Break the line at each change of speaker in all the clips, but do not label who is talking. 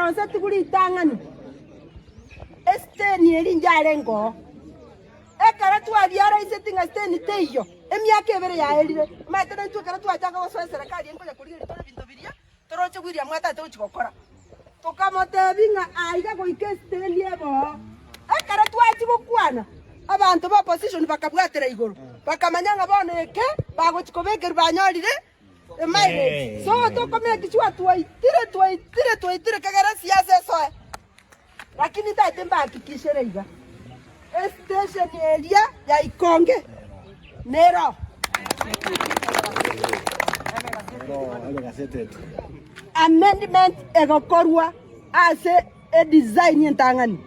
ronse tuguri itang'ani esteni erinjarengo ekara twabiara isetinga steni teyo emyaka ebere yaerire matera ntwakara twachaka goswa serikali enkoja kurigera tore bintu biria toroche gwiria mwata tochigokora tukamotebinga aiga goike steni ebo ekara twachi gokwana abantu ba opposition bakabwatera iguru bakamanyanga boneke bagochikobekeru banyorire emaire so tokomeke chwa twaitire kagara siasa soe lakini tate mbakikishere iga station area ya Ikonge Nero amendment egokorwa ase a design yentangani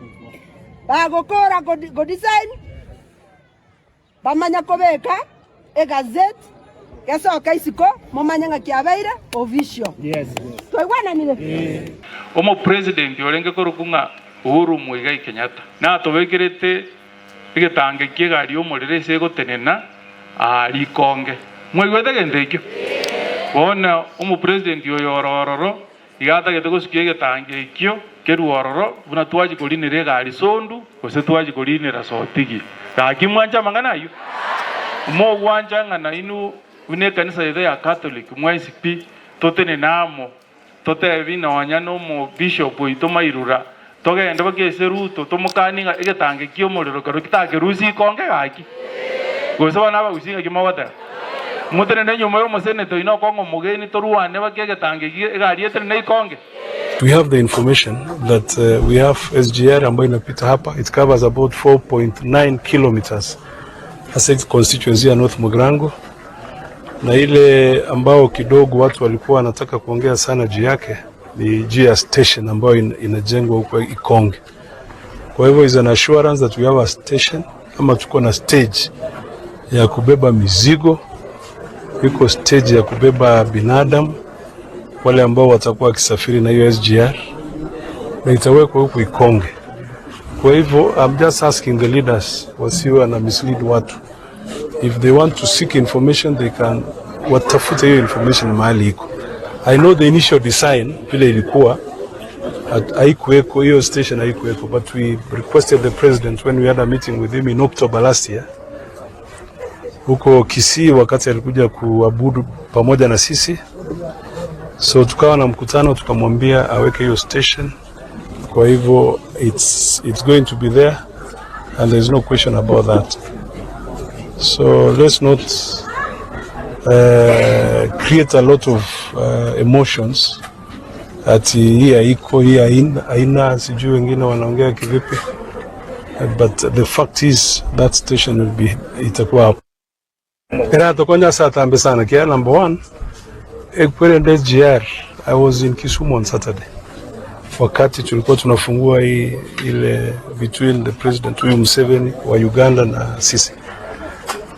bagokora go design bamanya kobeka e gazette kesoka isiko momanya kiabaira official yes toigwana nile
omo president yorenge korukunga Uhuru Muigai Kenyatta na tobekirete igetange kiegari omorere ase gotenena ari Ikonge mwigwete gendekyo bona omo president yoyorororo igatagete gosikia igetange ikyo keruororo buna twaji korinere gari sondu gose twaji korinera sotigi gakimwanja mangana yo mo gwanja ngana inu une kanisa ya Catholic mwisipi totenenamo totebina wanyano mo bishop itomairura togenda bakeseruto tomukaninga igetange kyo morero karo kitake rusi Ikonge gaki gose bana bagusinga kimawata mutenene nyuma yo moseneto ino kongo mugeni toruane bakegetange igari etenene Ikonge.
We have the information that we have SGR ambayo inapita hapa. It covers about 4.9 kilometers as constituency ya North Mugirango, na ile ambao kidogo watu walikuwa wanataka kuongea sana juu yake ni GR station ambayo inajengwa huko Ikonge. Kwa hivyo is an assurance that we have a station ama tuko na stage ya kubeba mizigo, iko stage ya kubeba binadamu wale ambao watakuwa kisafiri na hiyo SGR na itawekwa huko Ikonge. Kwa hivyo I'm just asking the leaders wasiwe na mislead watu. If they want to seek information they can watafute hiyo information mahali iko. I know the initial design vile ilikuwa haikuweko hiyo station haikuweko, but we requested the president when we had a meeting with him in October last year huko Kisii wakati alikuja kuabudu pamoja na sisi. So tukawa na mkutano tukamwambia aweke hiyo station. Kwa hivyo it's going to be there and there is no question about that. So let's not create a lot of emotions ati hii haiko hii haina sijui wengine wanaongea kivipi, but the fact is that station will be itakuwa hapo. Era tokonya saa tambe sana kia number 1 ekpere SGR. I was in Kisumu on Saturday wakati tulikuwa tunafungua ile between the president huyu Museveni wa Uganda na sisi.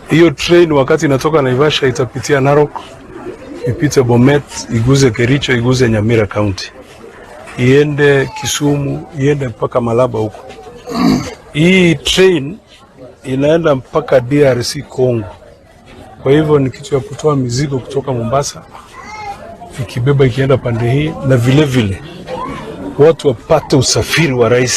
Hiyo train wakati inatoka Naivasha itapitia Narok, ipite Bomet, iguze Kericho, iguze Nyamira County, iende Kisumu, iende mpaka Malaba huko. Hii train inaenda mpaka DRC Congo. Kwa hivyo ni kitu ya kutoa mizigo kutoka Mombasa ikibeba ikienda pande hii, na vile vile watu wapate usafiri wa rahisi.